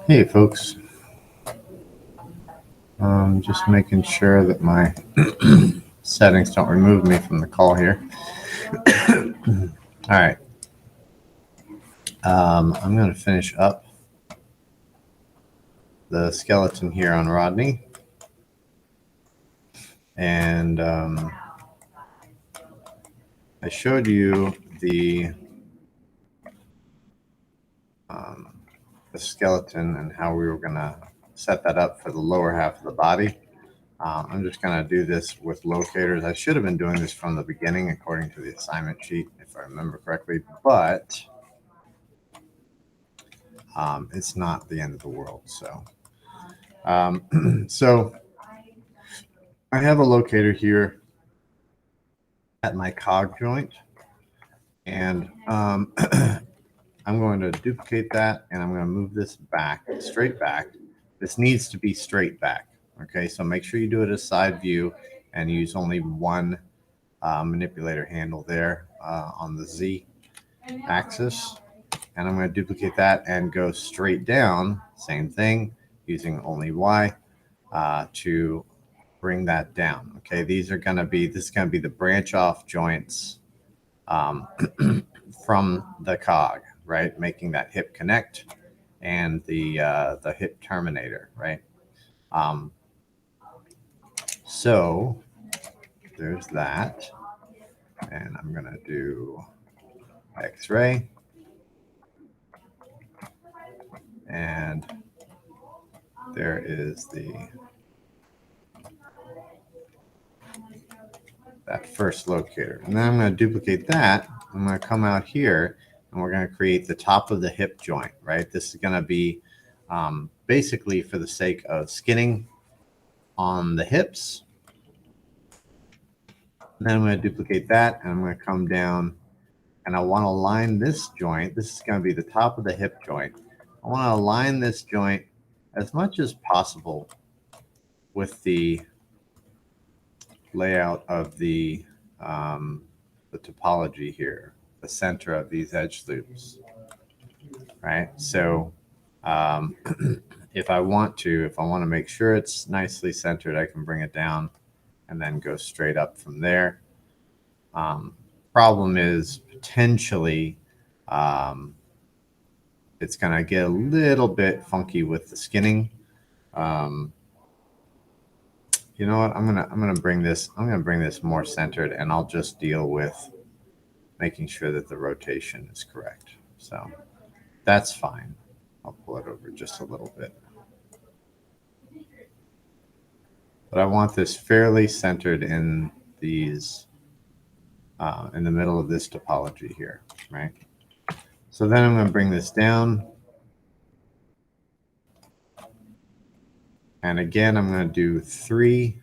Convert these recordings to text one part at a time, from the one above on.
Hey folks, just making sure that my settings don't remove me from the call here. All right, I'm going to finish up the skeleton here on Rodney, and I showed you the skeleton and how we were going to set that up for the lower half of the body. I'm just going to do this with locators. I should have been doing this from the beginning according to the assignment sheet, if I remember correctly, but it's not the end of the world. So I have a locator here at my cog joint, and I'm going to duplicate that, and I'm going to move this back, straight back. This needs to be straight back. Okay, so make sure you do it as side view and use only one manipulator handle there on the Z axis. And I'm going to duplicate that and go straight down, same thing, using only Y to bring that down. Okay, this is going to be the branch off joints from the cog, right? Making that hip connect and the hip terminator, right? So there's that, and I'm going to do X-ray, and there is that first locator. And then I'm going to duplicate that. I'm going to come out here, and we're going to create the top of the hip joint, right? This is going to be basically for the sake of skinning on the hips. And then I'm going to duplicate that, and I'm going to come down, and I want to align this joint. This is going to be the top of the hip joint. I want to align this joint as much as possible with the layout of the topology here, the center of these edge loops, right? So if I want to make sure it's nicely centered, I can bring it down and then go straight up from there. Problem is potentially it's going to get a little bit funky with the skinning. You know what? I'm gonna bring this more centered, and I'll just deal with making sure that the rotation is correct. So that's fine. I'll pull it over just a little bit. But I want this fairly centered in these, in the middle of this topology here, right? So then I'm going to bring this down. And again, I'm going to do 3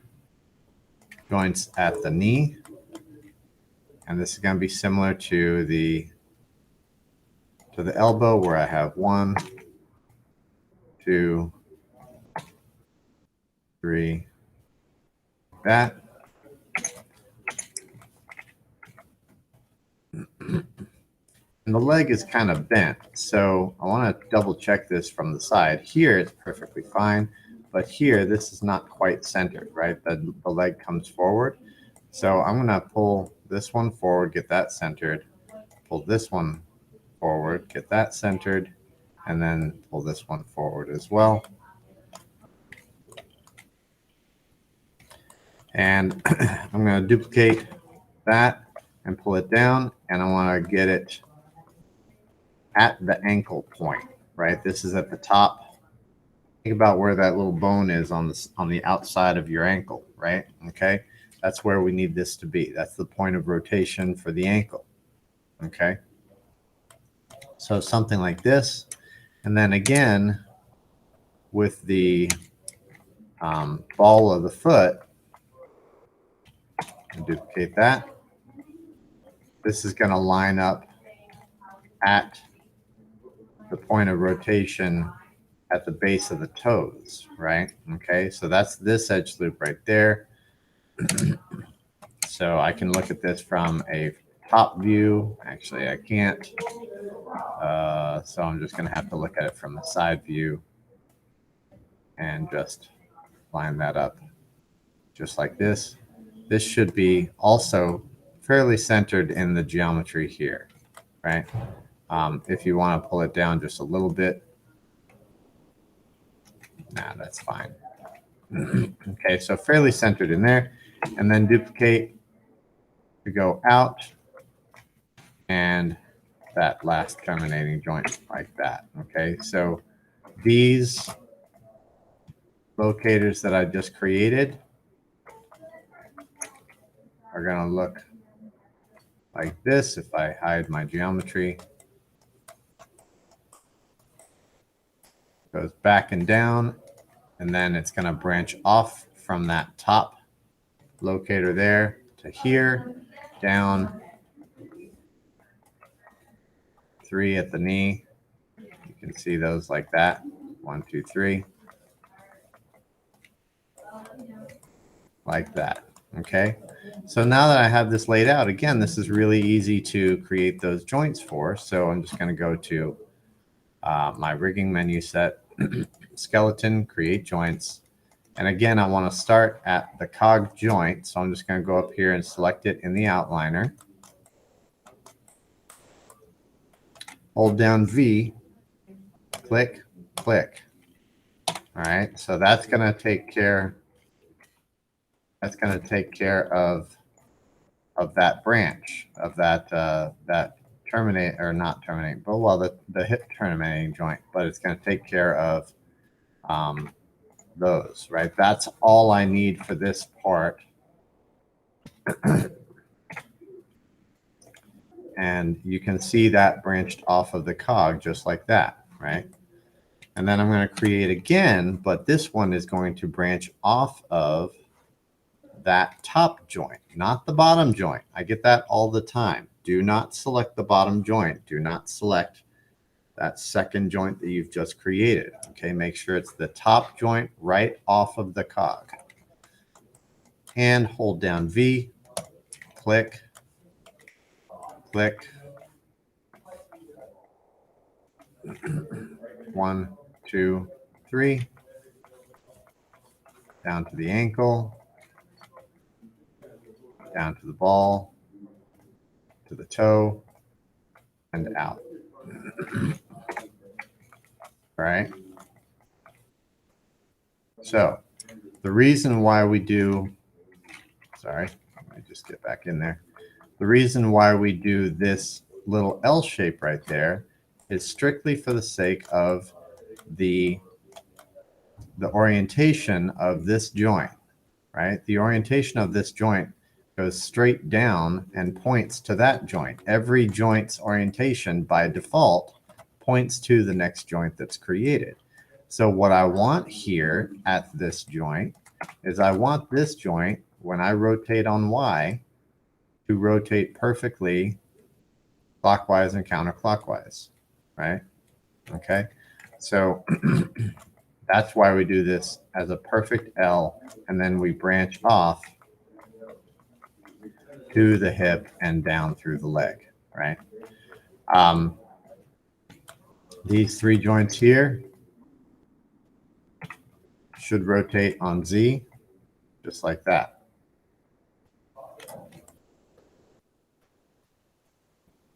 joints at the knee. And this is going to be similar to the elbow, where I have 1, 2, 3, like that. And the leg is kind of bent, so I want to double check this from the side. Here it's perfectly fine, but here this is not quite centered, right? The leg comes forward. So I'm going to pull this one forward, get that centered, pull this one forward, get that centered, and then pull this one forward as well. And I'm going to duplicate that and pull it down, and I want to get it at the ankle point, right? This is at the top. Think about where that little bone is on the outside of your ankle, right? Okay, that's where we need this to be. That's the point of rotation for the ankle. Okay, so something like this, and then again with the ball of the foot, duplicate that. This is going to line up at the point of rotation at the base of the toes, right? Okay, so that's this edge loop right there. So I can look at this from a top view. Actually, I can't. So I'm just going to have to look at it from the side view. and just line that up just like this. This should be also fairly centered in the geometry here, right? If you want to pull it down just a little bit, nah, that's fine. Okay, so fairly centered in there, and then duplicate to go out, and that last terminating joint like that. Okay, so these locators that I just created are going to look like this if I hide my geometry. Goes back and down, and then it's going to branch off from that top locator there to here, down 3 at the knee. You can see those like that. 1, 2, 3. Like that. Okay. So now that I have this laid out, again, this is really easy to create those joints for. So I'm just going to go to my rigging menu set, skeleton, create joints. And again, I want to start at the cog joint. So I'm just going to go up here and select it in the outliner. Hold down V, click, click. All right. So that's going to take care. That's going to take care of that branch, of that that terminate, or not terminate, but well, the hip terminating joint, but it's going to take care of those, right? That's all I need for this part. And you can see that branched off of the cog just like that, right? And then I'm going to create again, but this one is going to branch off of that top joint, not the bottom joint. I get that all the time. Do not select the bottom joint. Do not select that second joint that you've just created. Okay, make sure it's the top joint right off of the cog. And hold down V, click, click. 1, 2, 3. Down to the ankle, down to the ball, to the toe, and out. All right. So the reason why we do, sorry, let me just get back in there. The reason why we do this little L shape right there is strictly for the sake of the orientation of this joint, right? The orientation of this joint goes straight down and points to that joint. Every joint's orientation by default points to the next joint that's created. So what I want here at this joint is I want this joint, when I rotate on Y, to rotate perfectly clockwise and counterclockwise, right? Okay, so that's why we do this as a perfect L, and then we branch off to the hip and down through the leg, right? These 3 joints here should rotate on Z, just like that.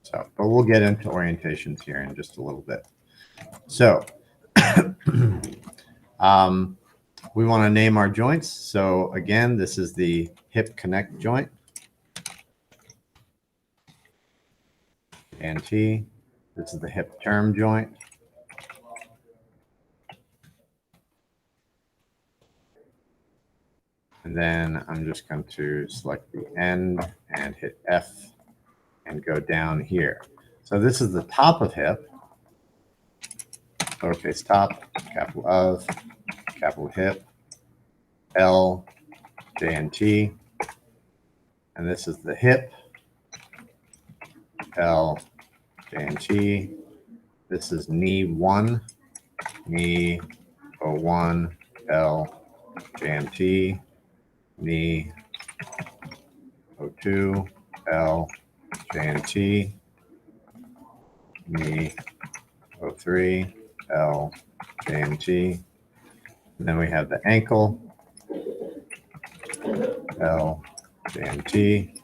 So, but we'll get into orientations here in just a little bit. So we want to name our joints. So again, this is the hip connect joint. And T. This is the hip term joint. And then I'm just going to select the end and hit F and go down here. So this is the top of hip. Lowercase top, capital of, capital hip, L, J, and T. And this is the hip, L, J, and T. This is knee 1, knee 01, L, J, and T. Knee 02, L, J, and T. Knee 03, L, J, and T. And then we have the ankle, L, J, and T.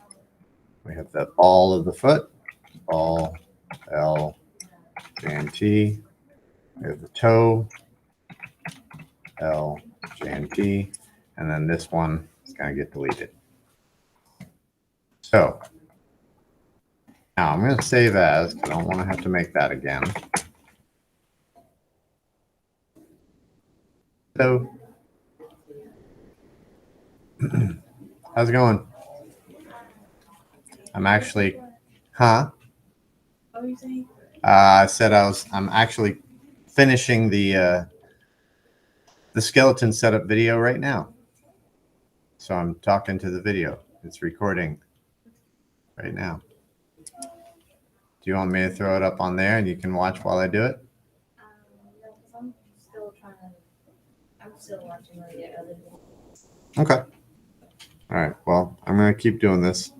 We have the ball of the foot, ball, L, J, and T. We have the toe, L, J, and T. And then this one is going to get deleted. So now I'm going to save as, because I don't want to have to make that again. So how's it going? I'm actually, huh? What were you saying? I said I'm actually finishing the skeleton setup video right now. So I'm talking to the video. It's recording right now. Do you want me to throw it up on there and you can watch while I do it? No, because I'm still I'm still watching the other video. Okay. All right. Well, I'm going to keep doing this.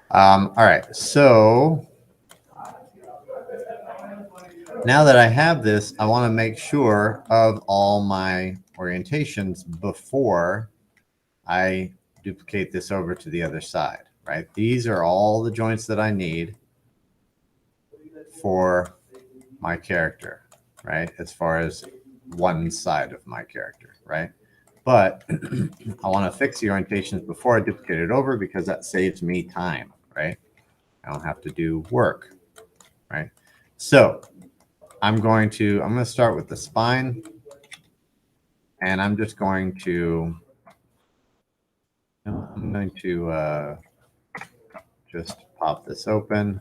All right. So now that I have this, I want to make sure of all my orientations before I duplicate this over to the other side, right? These are all the joints that I need for my character, right? As far as one side of my character, right? But I want to fix the orientations before I duplicate it over because that saves me time, right? I don't have to do work, right? So I'm going to start with the spine, and I'm just going to just pop this open,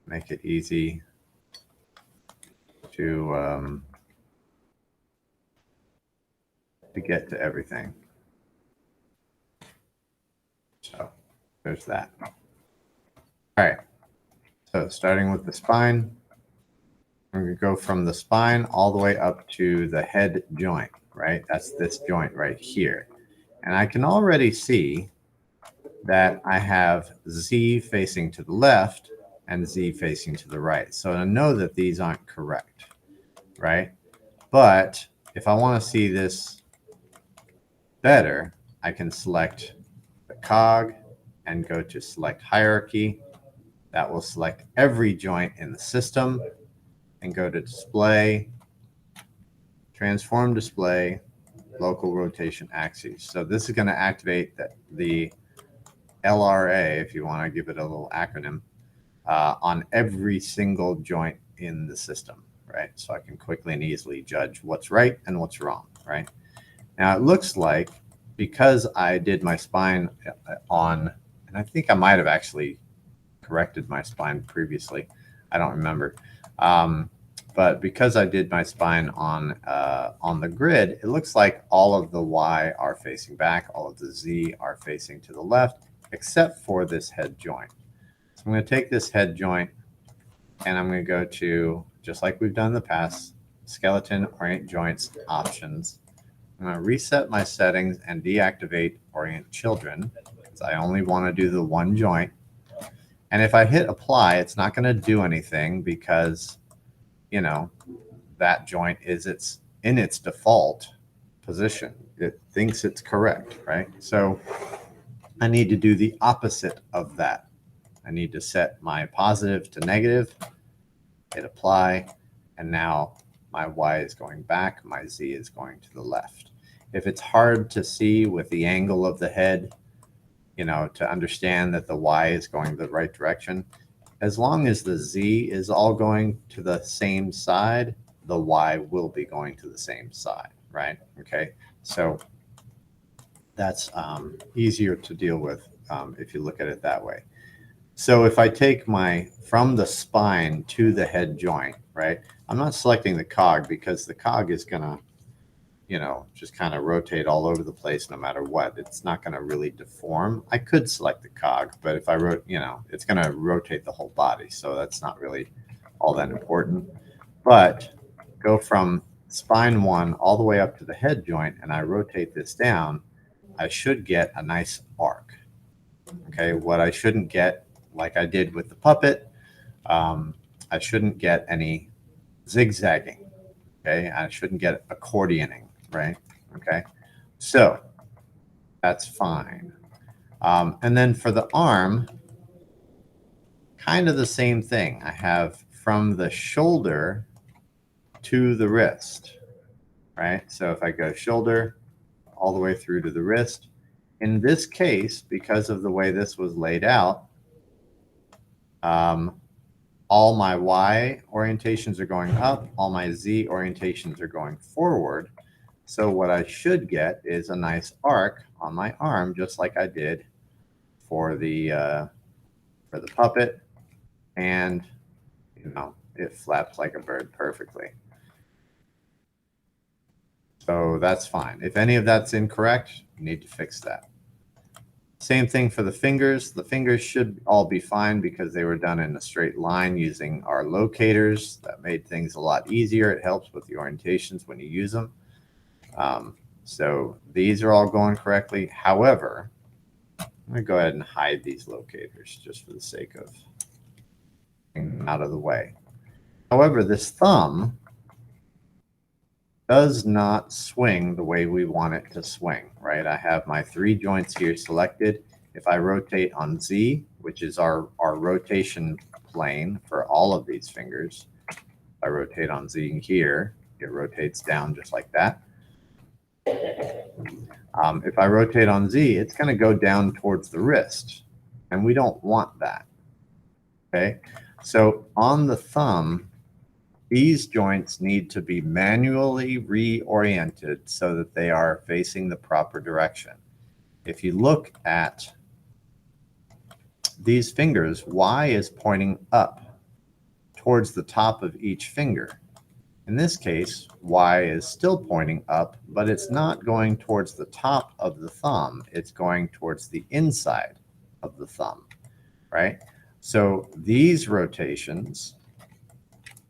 make it easy to get to everything. So there's that. All right. So starting with the spine, I'm going to go from the spine all the way up to the head joint, right? That's this joint right here. And I can already see that I have Z facing to the left and Z facing to the right. So I know that these aren't correct, right? But if I want to see this better, I can select the cog and go to select hierarchy. That will select every joint in the system and go to display, transform display, local rotation axes. So this is going to activate the LRA, if you want to give it a little acronym, on every single joint in the system, right? So I can quickly and easily judge what's right and what's wrong, right? Now it looks like because I did my spine on, and I think I might have actually corrected my spine previously. I don't remember. But because I did my spine on the grid, it looks like all of the Y are facing back, all of the Z are facing to the left, except for this head joint. So I'm going to take this head joint and I'm going to go to, just like we've done in the past, skeleton orient joints options. I'm going to reset my settings and deactivate orient children because I only want to do the one joint. And if I hit apply, it's not going to do anything because, you know, that joint is in its default position. It thinks it's correct, right? So I need to do the opposite of that. I need to set my positive to negative, hit apply, and now my Y is going back, my Z is going to the left. If it's hard to see with the angle of the head, you know, to understand that the Y is going the right direction, as long as the Z is all going to the same side, the Y will be going to the same side, right? Okay, so that's easier to deal with if you look at it that way. So if I take from the spine to the head joint, right, I'm not selecting the cog because the cog is going to, you know, just kind of rotate all over the place no matter what. It's not going to really deform. I could select the cog, but if I you know, it's going to rotate the whole body. So that's not really all that important. But go from spine 1 all the way up to the head joint and I rotate this down, I should get a nice arc. Okay, what I shouldn't get, like I did with the puppet, I shouldn't get any zigzagging. Okay, I shouldn't get accordioning, right? Okay, so that's fine. And then for the arm, kind of the same thing. I have from the shoulder to the wrist, right? So if I go shoulder all the way through to the wrist, in this case, because of the way this was laid out, all my Y orientations are going up, all my Z orientations are going forward. So what I should get is a nice arc on my arm, just like I did for the puppet, and you know, it flaps like a bird perfectly. So that's fine. If any of that's incorrect, you need to fix that. Same thing for the fingers. The fingers should all be fine because they were done in a straight line using our locators. That made things a lot easier. It helps with the orientations when you use them. So these are all going correctly. However, I'm going to go ahead and hide these locators just for the sake of getting them out of the way. However, this thumb does not swing the way we want it to swing, right? I have my 3 joints here selected. If I rotate on Z, which is our rotation plane for all of these fingers, if I rotate on Z here, it rotates down just like that. If I rotate on Z, it's going to go down towards the wrist, and we don't want that. Okay, so on the thumb, these joints need to be manually reoriented so that they are facing the proper direction. If you look at these fingers, Y is pointing up towards the top of each finger. In this case, Y is still pointing up, but it's not going towards the top of the thumb. It's going towards the inside of the thumb, right? So these rotations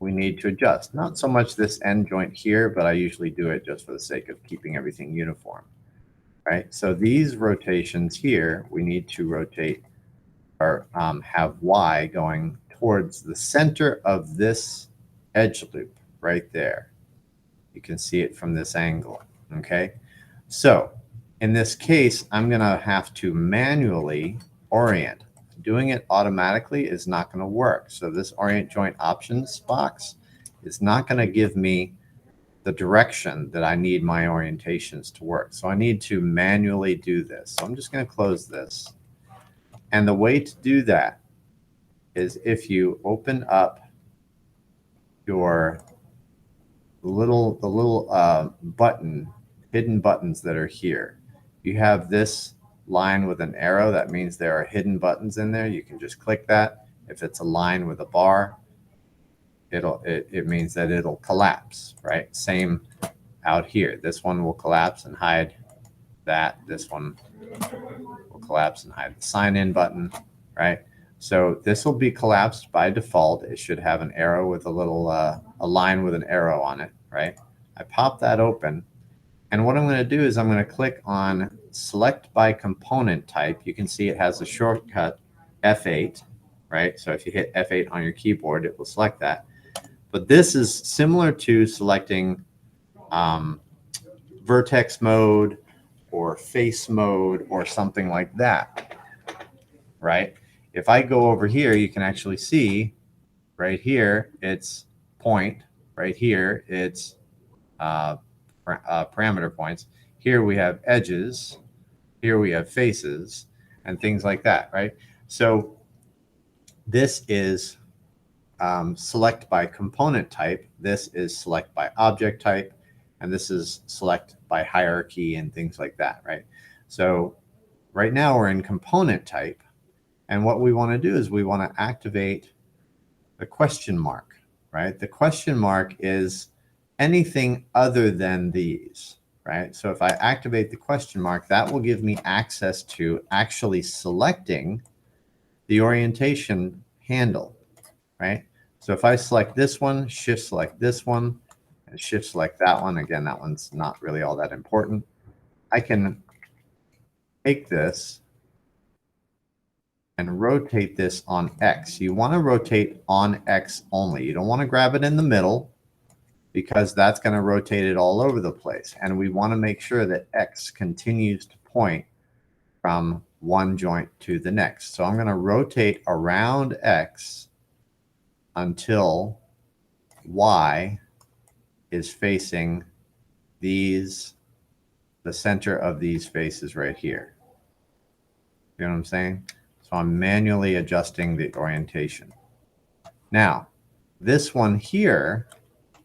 we need to adjust. Not so much this end joint here, but I usually do it just for the sake of keeping everything uniform, right? So these rotations here, we need to rotate or have Y going towards the center of this edge loop right there. You can see it from this angle, okay? So in this case, I'm gonna have to manually orient. Doing it automatically is not gonna work. So this orient joint options box is not gonna give me the direction that I need my orientations to work. So I need to manually do this. So I'm just gonna close this. And the way to do that is if you open up your the little hidden buttons that are here. You have this line with an arrow. That means there are hidden buttons in there. You can just click that. If it's a line with a bar, it means that it'll collapse, right? Same out here. This one will collapse and hide that. This one will collapse and hide the sign in button, right? So this will be collapsed by default. It should have an arrow with a little, a line with an arrow on it, right? I pop that open. And what I'm going to do is I'm going to click on select by component type. You can see it has a shortcut F8, right? So if you hit F8 on your keyboard, it will select that. But this is similar to selecting vertex mode or face mode or something like that, right? If I go over here, you can actually see right here, it's point. Right here, it's parameter points. Here we have edges. Here we have faces and things like that, right? So this is select by component type. This is select by object type. And this is select by hierarchy and things like that, right? So right now we're in component type. And what we want to do is we want to activate the question mark, right? The question mark is anything other than these, right? So if I activate the question mark, that will give me access to actually selecting the orientation handle, right? So if I select this one, shift select this one, and shift select that one, again, that one's not really all that important. I can take this and rotate this on X. You want to rotate on X only. You don't want to grab it in the middle. because that's going to rotate it all over the place. And we want to make sure that X continues to point from one joint to the next. So I'm going to rotate around X until Y is facing these, the center of these faces right here. You know what I'm saying? So I'm manually adjusting the orientation. Now, this one here,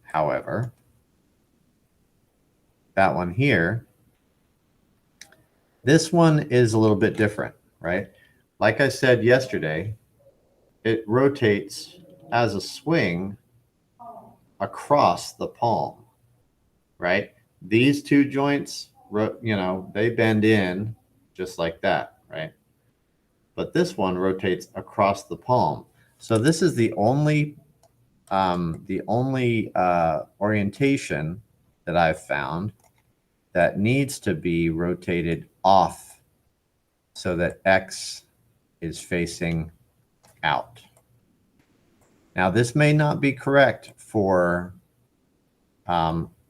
however, that one here, this one is a little bit different, right? Like I said yesterday, it rotates as a swing across the palm, right? These two joints, you know, they bend in just like that, right? But this one rotates across the palm. So this is the only orientation that I've found that needs to be rotated off so that X is facing out. Now, this may not be correct for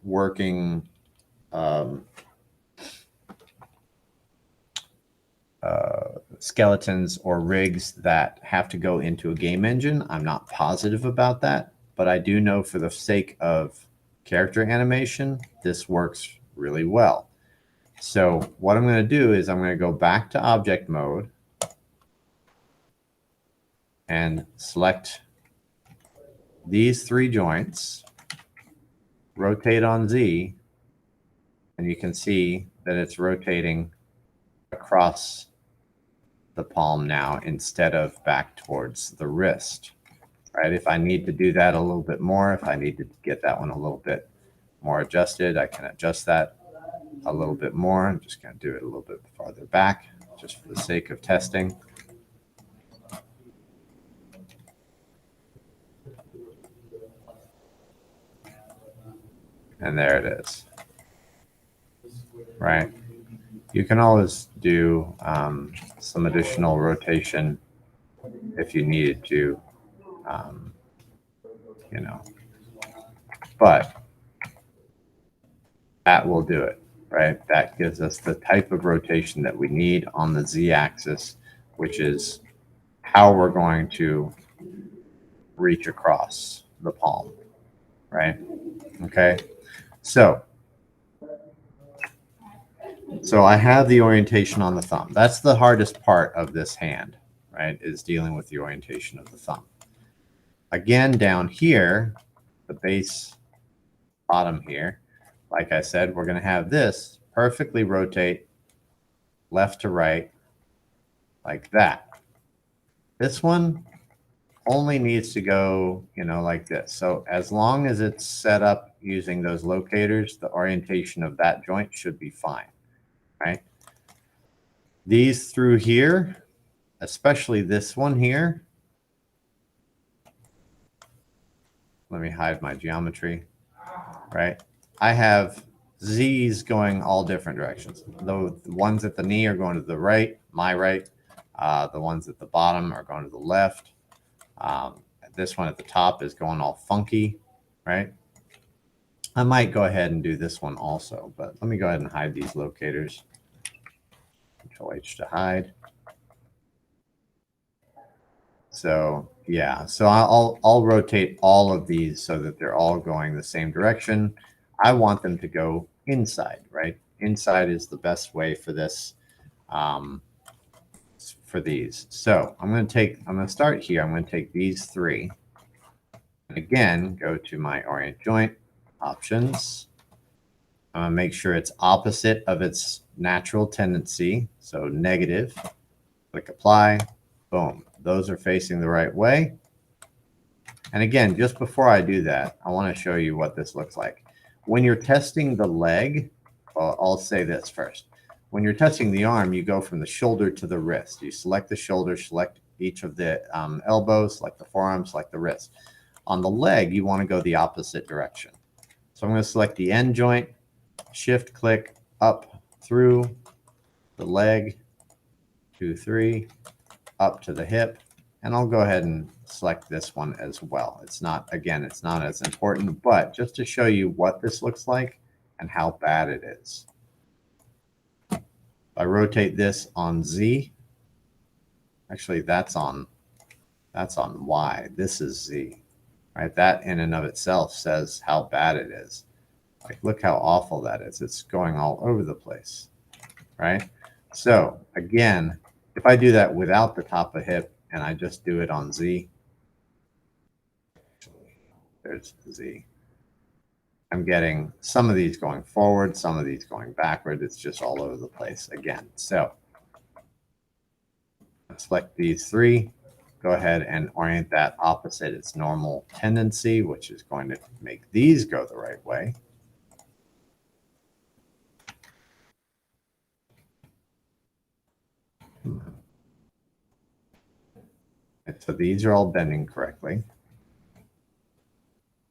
working skeletons or rigs that have to go into a game engine. I'm not positive about that, but I do know for the sake of character animation, this works really well. So what I'm going to do is I'm going to go back to object mode and select these three joints, rotate on Z, and you can see that it's rotating across the palm now instead of back towards the wrist, right? If I need to do that a little bit more, if I need to get that one a little bit more adjusted, I can adjust that a little bit more. I'm just going to do it a little bit farther back just for the sake of testing. And there it is, right? You can always do some additional rotation if you needed to, you know, but that will do it, right? That gives us the type of rotation that we need on the Z-axis, which is how we're going to reach across the palm, right? Okay, so I have the orientation on the thumb. That's the hardest part of this hand, right, is dealing with the orientation of the thumb. Again, down here, the base bottom here, like I said, we're going to have this perfectly rotate left to right like that. This one only needs to go, you know, like this. So as long as it's set up using those locators, the orientation of that joint should be fine, right? These through here, especially this one here. Let me hide my geometry, right? I have Z's going all different directions. The ones at the knee are going to the right, my right. The ones at the bottom are going to the left. This one at the top is going all funky, right? I might go ahead and do this one also, but let me go ahead and hide these locators. Control H to hide. So yeah, so I'll rotate all of these so that they're all going the same direction. I want them to go inside, right? Inside is the best way for this, for these. So I'm going to start here. I'm going to take these three. And again, go to my orient joint options. I'm going to make sure it's opposite of its natural tendency. So negative, click apply, boom. Those are facing the right way. And again, just before I do that, I want to show you what this looks like. When you're testing the leg, well, I'll say this first. When you're testing the arm, you go from the shoulder to the wrist. You select the shoulder, select each of the elbows, select the forearm, select the wrist. On the leg, you want to go the opposite direction. So I'm going to select the end joint, shift click up through the leg, 2, 3, up to the hip, And I'll go ahead and select this one as well. It's not, again, it's not as important, but just to show you what this looks like and how bad it is. If I rotate this on Z, actually that's on Y. This is Z, right? That in and of itself says how bad it is. Like, look how awful that is. It's going all over the place, right? So again, if I do that without the top of hip and I just do it on Z, there's Z. I'm getting some of these going forward, some of these going backward. It's just all over the place again. So select these three, go ahead and orient that opposite its normal tendency, which is going to make these go the right way. So these are all bending correctly.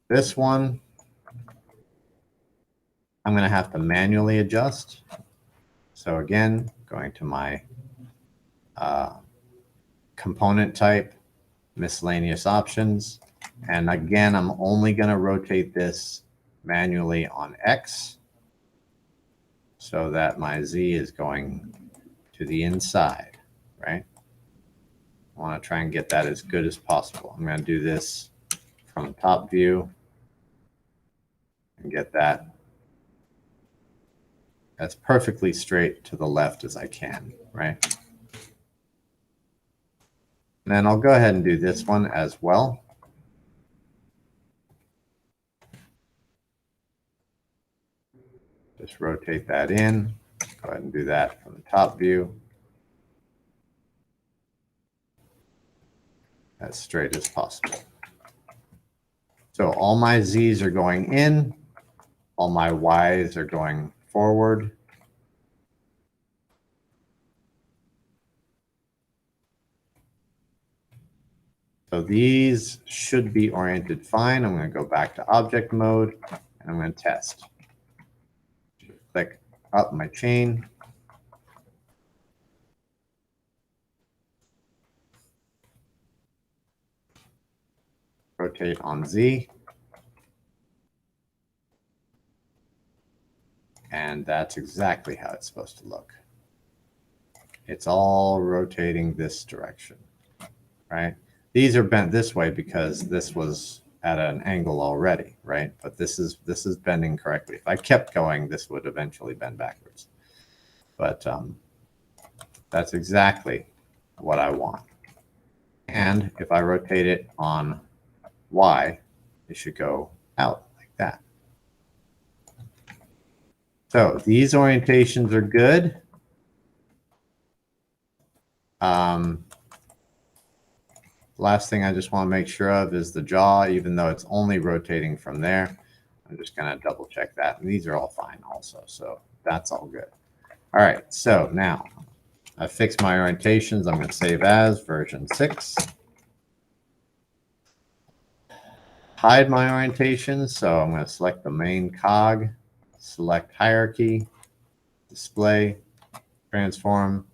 This one, I'm going to have to manually adjust. So again, going to my component type, miscellaneous options. And again, I'm only going to rotate this manually on X so that my Z is going to the inside, right? I want to try and get that as good as possible. I'm going to do this from top view and get that as perfectly straight to the left as I can, right? And then I'll go ahead and do this one as well. Just rotate that in. Go ahead and do that from the top view. As straight as possible. So all my Z's are going in, all my Y's are going forward. So these should be oriented fine. I'm going to go back to object mode and I'm going to test. Click up my chain. Rotate on Z. And that's exactly how it's supposed to look. It's all rotating this direction, right? These are bent this way because this was at an angle already, right? But this is bending correctly. If I kept going, this would eventually bend backwards. But that's exactly what I want. And if I rotate it on Y, it should go out like that. So these orientations are good. Last thing I just want to make sure of is the jaw, even though it's only rotating from there. I'm just going to double check that. And these are all fine also. So that's all good. All right. So now I've fixed my orientations. I'm going to save as version 6. Hide my orientations. So I'm going to select the main cog, select hierarchy, display, transform,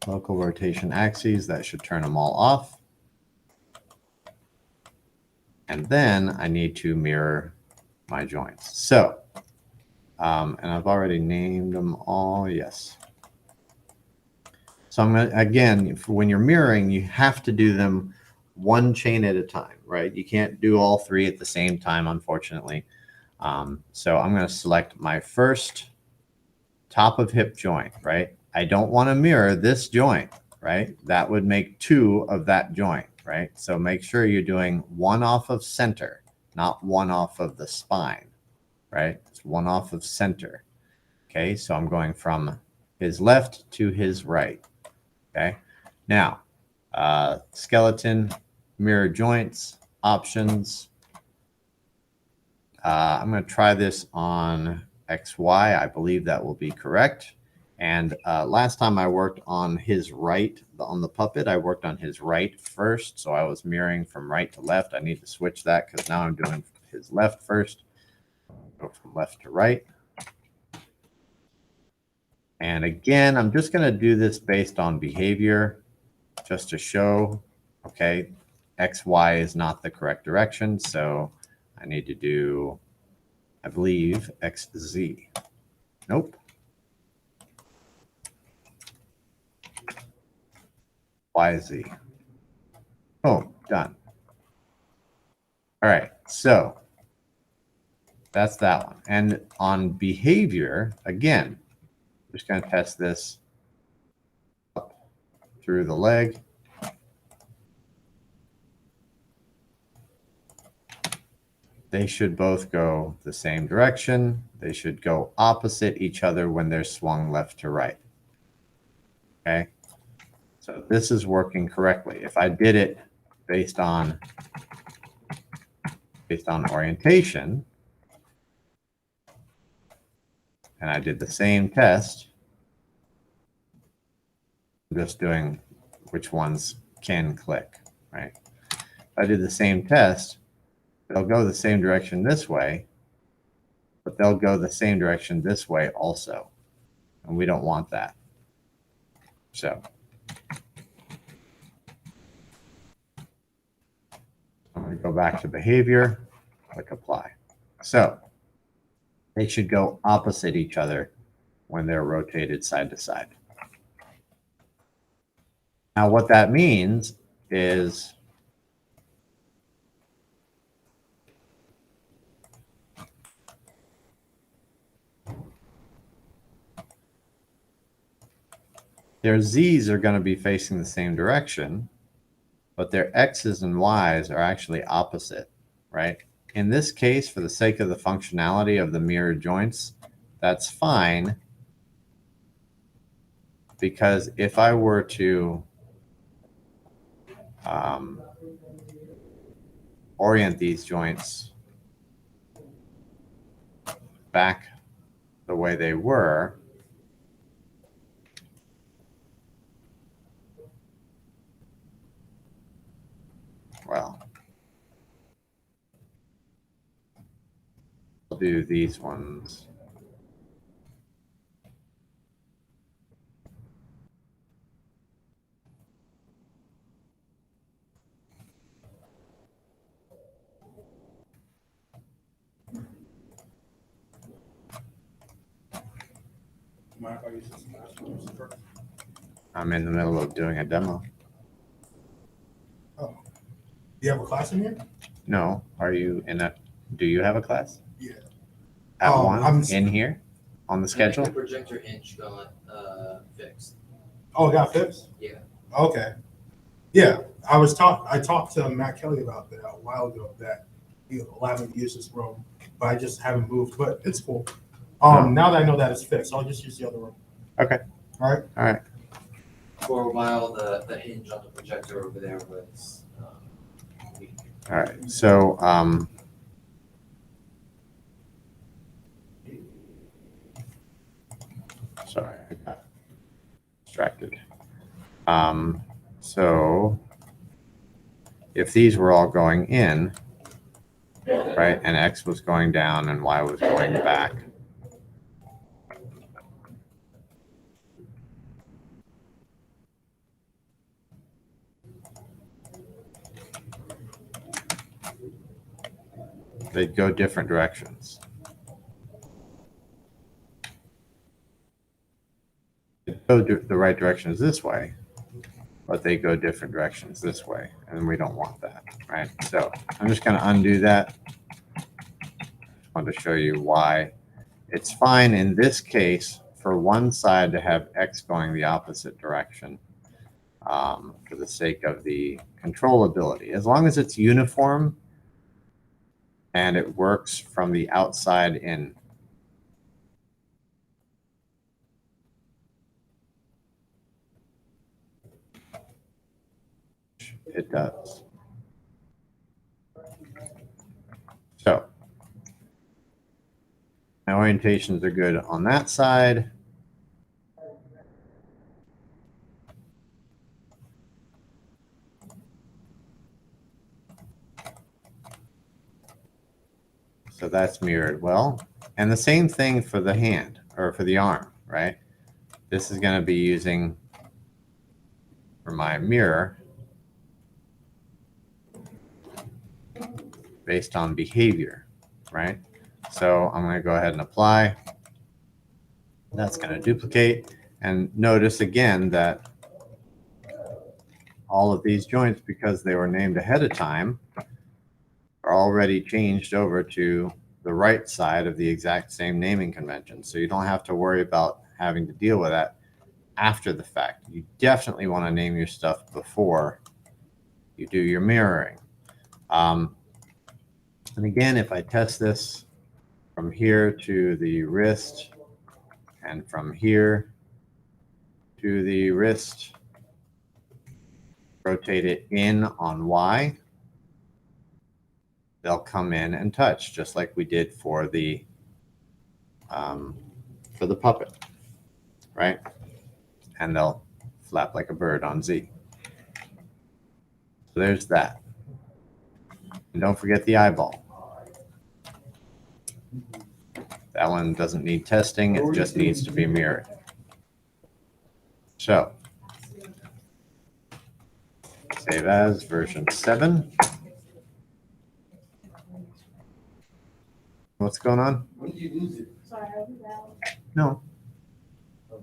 local rotation axes. That should turn them all off. And then I need to mirror my joints. So, and I've already named them all. Yes. So I'm going to, again, when you're mirroring, you have to do them one chain at a time, right? You can't do all three at the same time, unfortunately. So I'm going to select my first top of hip joint, right? I don't want to mirror this joint, right? That would make 2 of that joint, right? So make sure you're doing 1 off of center, not 1 off of the spine, right? It's 1 off of center. Okay, so I'm going from his left to his right. Okay, now skeleton, mirror joints, options. I'm going to try this on XY. I believe that will be correct. And last time I worked on his right, on the puppet, I worked on his right first. So I was mirroring from right to left. I need to switch that because now I'm doing his left first. Go from left to right. And again, I'm just going to do this based on behavior just to show Okay, XY is not the correct direction, so I need to do, I believe, XZ. Nope. YZ. Oh, done. All right, so that's that one. And on behavior, again, I'm just going to test this up through the leg. They should both go the same direction. They should go opposite each other when they're swung left to right. Okay, so this is working correctly. If I did it based on orientation, and I did the same test, I'm just doing which ones can click, right? If I did the same test, they'll go the same direction this way, but they'll go the same direction this way also. And we don't want that. So I'm going to go back to behavior, click apply. So they should go opposite each other when they're rotated side to side. Now what that means is their Z's are going to be facing the same direction, but their X's and Y's are actually opposite, right? In this case, for the sake of the functionality of the mirror joints, that's fine, because if I were to orient these joints back the way they were, well, I'll do these ones. I'm in the middle of doing a demo. Oh, do you have a class in here? No, are you in a, do you have a class? Yeah. Have Oh, one in here on the I think schedule? the projector hinge got fixed. Oh, it got fixed? Yeah. Okay. Yeah, I talked to Matt Kelly about that a while ago, that allowed me to use this room, but I just haven't moved, but it's cool. Now that I know that it's fixed, I'll just use the other room. Okay. All right. All right. For a while, the hinge on the projector over there was weak. All right. So, sorry, I got distracted. So if these were all going in, right, and X was going down and Y was going back, they'd go different directions. They'd go the right direction is this way, but they go different directions this way, and we don't want that, right? So I'm just going to undo that. I want to show you why it's fine in this case for one side to have X going the opposite direction, for the sake of the controllability. As long as it's uniform and it works from the outside in. It does. So my orientations are good on that side. So that's mirrored well. And the same thing for the hand or for the arm, right? This is going to be using for my mirror. based on behavior, right? So I'm going to go ahead and apply. That's going to duplicate. And notice again that all of these joints, because they were named ahead of time, are already changed over to the right side of the exact same naming convention. So you don't have to worry about having to deal with that after the fact. You definitely want to name your stuff before you do your mirroring. And again, if I test this from here to the wrist and from here to the wrist, rotate it in on Y, they'll come in and touch just like we did for the puppet, right? And they'll flap like a bird on Z. So there's that. And don't forget the eyeball. That one doesn't need testing. It just needs to be mirrored. So save as version 7. What's going on? When did you lose it? Sorry, I was out. No. I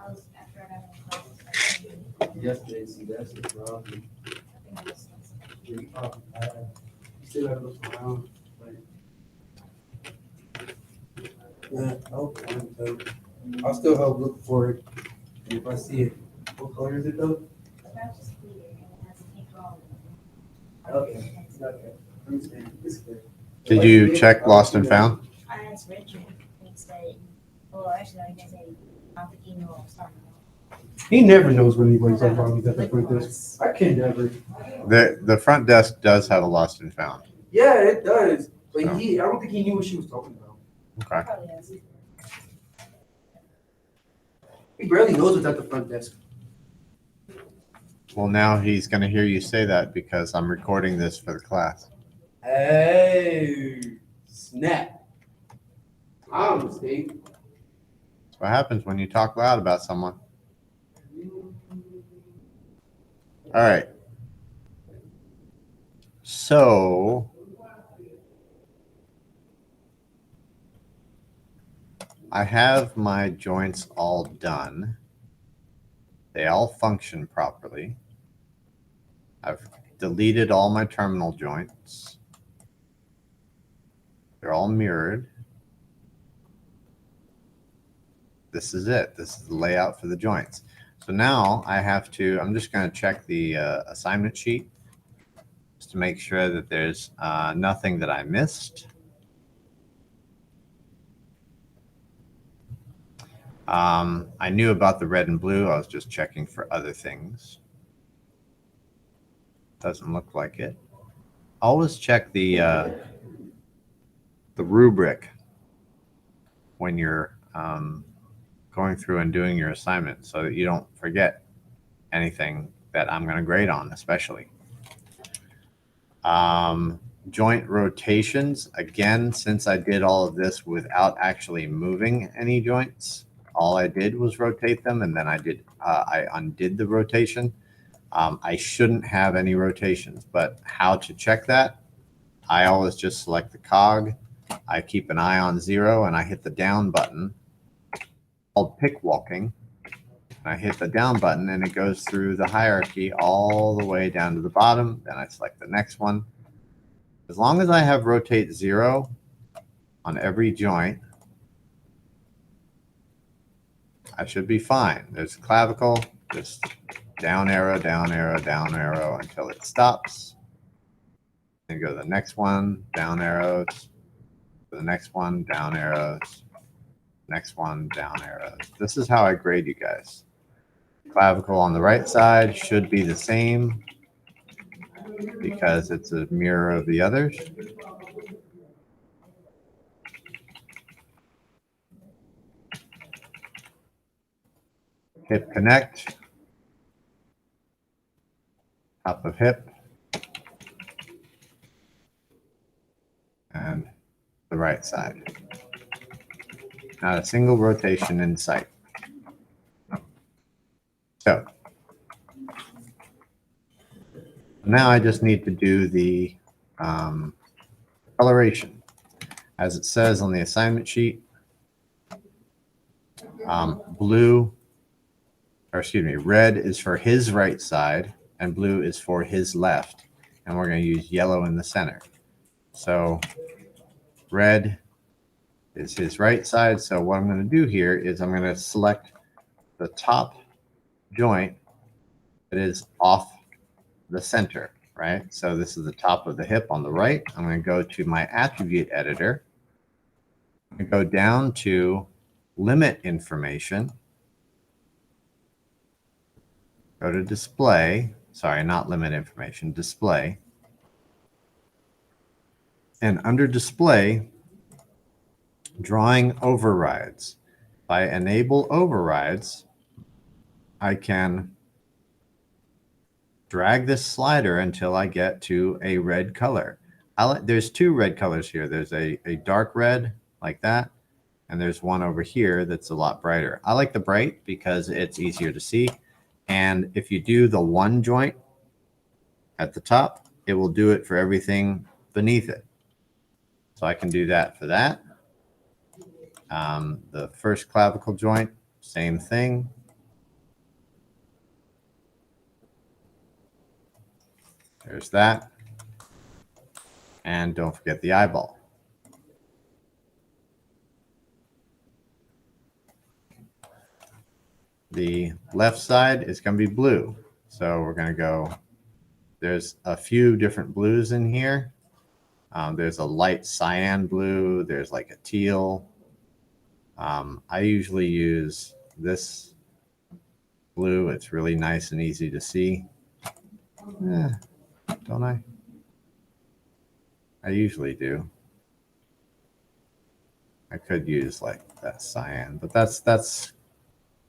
was after I got in class. Yesterday, see, that's the problem. You still gotta look around. Yeah, I'll still help look for it. And if I see it, what color is it though? That's just clear and it has a pink drawing. Okay, okay. Understand. It's good. Did you check lost and found? I asked Richard, and he said, well, actually, I didn't say, I don't think he knew what I was talking about. He never knows when anybody's up on me at the front desk. I can never. The front desk does have a lost and found. Yeah, it does. But So. I don't think he knew what she was talking about. Okay. Probably has. He barely knows what's at the front desk. Well, now he's going to hear you say that because I'm recording this for the class. Hey, snap. I mistake. That's what happens when you talk loud about someone. All right. So I have my joints all done. They all function properly. I've deleted all my terminal joints. They're all mirrored. This is it. This is the layout for the joints. So now I have to, I'm just going to check the assignment sheet just to make sure that there's nothing that I missed. I knew about the red and blue. I was just checking for other things. Doesn't look like it. Always check the rubric when you're going through and doing your assignment so that you don't forget anything that I'm going to grade on, especially. Joint rotations, again, since I did all of this without actually moving any joints, all I did was rotate them, and then I undid the rotation. I shouldn't have any rotations, but how to check that? I always just select the cog. I keep an eye on 0, and I hit the down button called pick walking. And I hit the down button, and it goes through the hierarchy all the way down to the bottom. Then I select the next one. As long as I have rotate 0 on every joint, I should be fine. There's clavicle, just down arrow, down arrow, down arrow until it stops. Then go to the next one, down arrows. To the next one, down arrows. Next one, down arrows. This is how I grade you guys. Clavicle on the right side should be the same because it's a mirror of the others. Hip connect, top of hip, and the right side. Not a single rotation in sight. So Now I just need to do the coloration. As it says on the assignment sheet, red is for his right side and blue is for his left. And we're going to use yellow in the center. So red is his right side. So what I'm going to do here is I'm going to select the top joint that is off the center, right? So this is the top of the hip on the right. I'm going to go to my attribute editor and go down to limit information. Go to display, sorry, not limit information, display. And under display, drawing overrides. If I enable overrides, I can drag this slider until I get to a red color. There's two red colors here. There's a dark red like that, and there's one over here that's a lot brighter. I like the bright because it's easier to see. And if you do the one joint at the top, it will do it for everything beneath it. So I can do that for that. The first clavicle joint, same thing. There's that. And don't forget the eyeball. The left side is going to be blue. So we're going to go, there's a few different blues in here. There's a light cyan blue. There's like a teal. I usually use this blue. It's really nice and easy to see. Don't I? I usually do. I could use like that cyan, but that's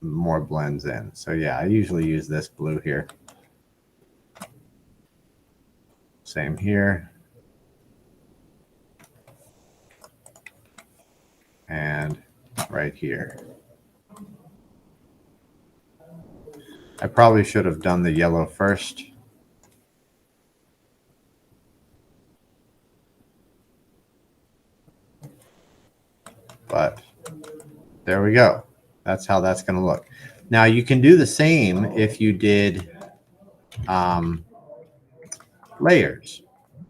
more blends in. So yeah, I usually use this blue here. Same here. And right here. I probably should have done the yellow first. But there we go. That's how that's going to look. Now you can do the same if you did layers,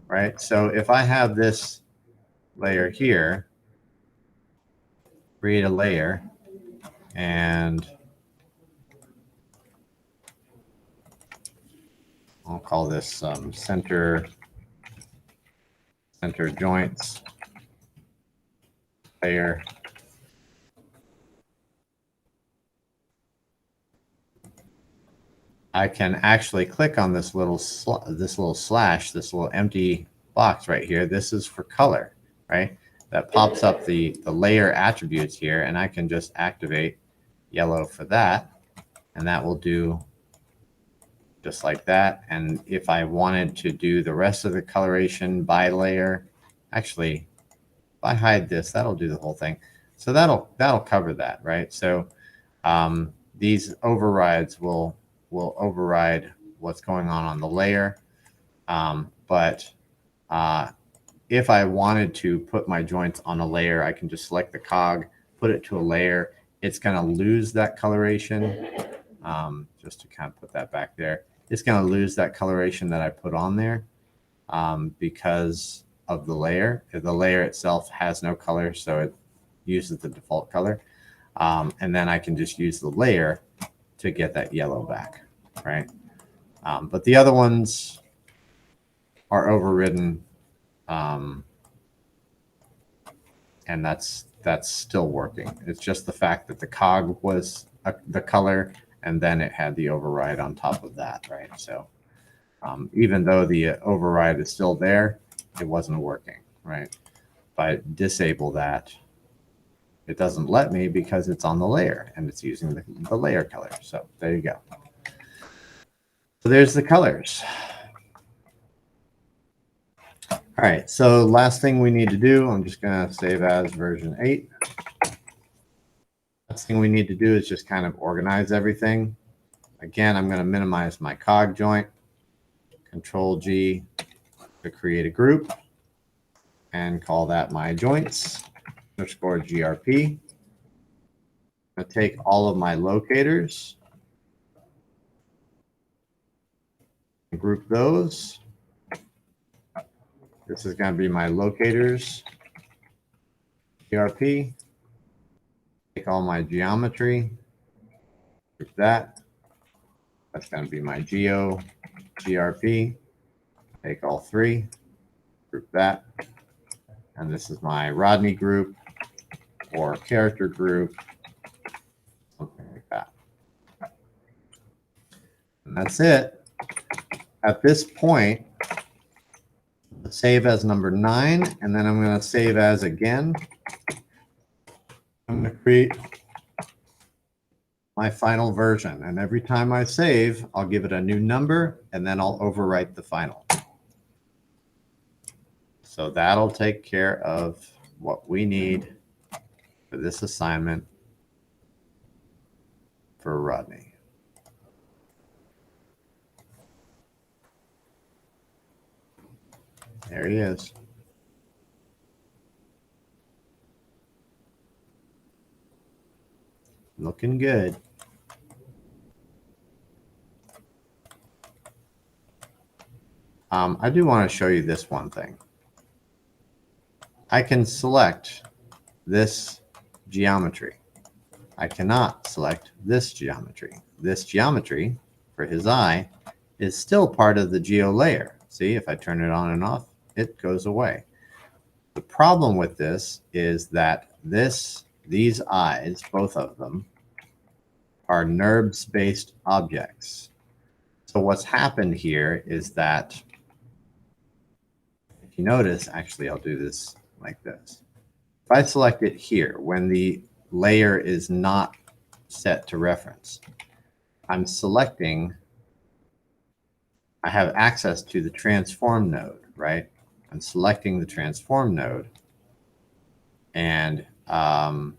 right? So if I have this layer here, create a layer, and I'll call this center joints layer. I can actually click on this little slash, this little empty box right here. This is for color, right? That pops up the layer attributes here, and I can just activate yellow for that, and that will do just like that. And if I wanted to do the rest of the coloration by layer, actually, if I hide this, that'll do the whole thing. So that'll cover that, right? So these overrides will override what's going on the layer. But if I wanted to put my joints on a layer, I can just select the cog, put it to a layer. It's going to lose that coloration. Just to kind of put that back there. It's going to lose that coloration that I put on there because of the layer. The layer itself has no color, so it uses the default color. And then I can just use the layer to get that yellow back, right? But the other ones are overridden, and that's still working. It's just the fact that the cog was the color, and then it had the override on top of that, right? So even though the override is still there, it wasn't working, right? If I disable that, it doesn't let me because it's on the layer and it's using the layer color. So there you go. So there's the colors. All right, so last thing we need to do, I'm just going to save as version 8. Last thing we need to do is just kind of organize everything. Again, I'm going to minimize my cog joint Control G to create a group and call that my joints underscore GRP. I'm going to take all of my locators and group those. This is going to be my locators GRP. Take all my geometry, group that. That's going to be my geo GRP. Take all three, group that. And this is my Rodney group or character group, something like that. And that's it. At this point, save as number 9, and then I'm going to save as again. I'm going to create my final version. And every time I save, I'll give it a new number, and then I'll overwrite the final. So that'll take care of what we need for this assignment for Rodney. There he is. Looking good. I do want to show you this one thing. I can select this geometry. I cannot select this geometry. This geometry for his eye is still part of the geo layer. See, if I turn it on and off, it goes away. The problem with this is that these eyes, both of them, are NURBS-based objects. So what's happened here is that, if you notice, actually I'll do this like this. If I select it here, when the layer is not set to reference, I'm selecting, I have access to the transform node, right? I'm selecting the transform node, and I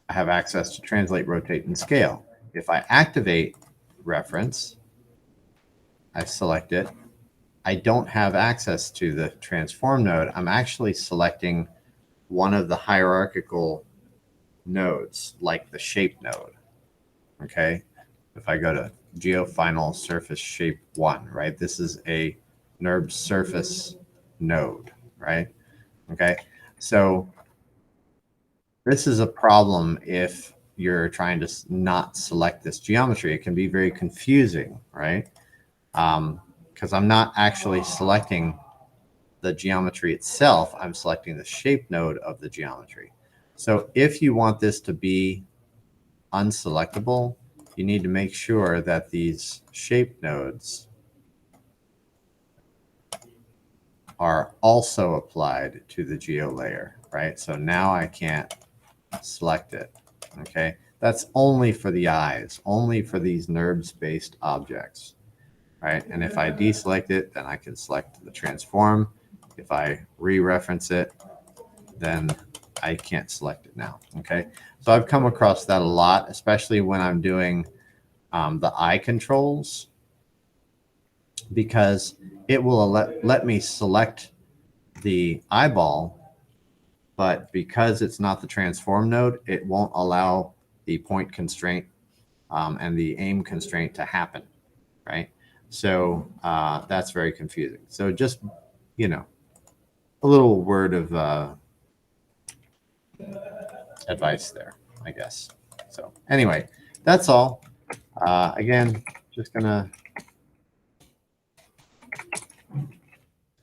have access to translate, rotate, and scale. If I activate reference, I select it, I don't have access to the transform node. I'm actually selecting one of the hierarchical nodes, like the shape node. Okay. If I go to Geo Final Surface Shape 1, right? This is a NURBS surface node, right? Okay. So this is a problem if you're trying to not select this geometry. It can be very confusing, right? Because I'm not actually selecting the geometry itself. I'm selecting the shape node of the geometry. So if you want this to be unselectable, you need to make sure that these shape nodes are also applied to the geo layer, right? So now I can't select it, okay? That's only for the eyes, only for these NURBS-based objects. Right, and if I deselect it, then I can select the transform. If I re-reference it, then I can't select it now. Okay, so I've come across that a lot, especially when I'm doing the eye controls, because it will let me select the eyeball, but because it's not the transform node, it won't allow the point constraint and the aim constraint to happen, right? So that's very confusing. So just, you know, a little word of advice there, I guess. So anyway, that's all. Again, just gonna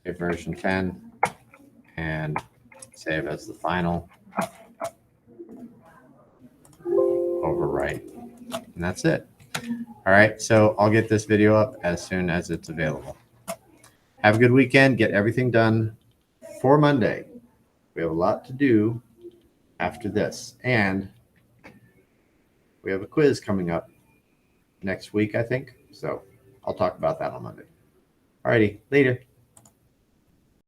save version 10 and save as the final, overwrite, and that's it. All right, so I'll get this video up as soon as it's available. Have a good weekend. Get everything done for Monday. We have a lot to do after this, and we have a quiz coming up next week, I think. So I'll talk about that on Monday. All righty, later.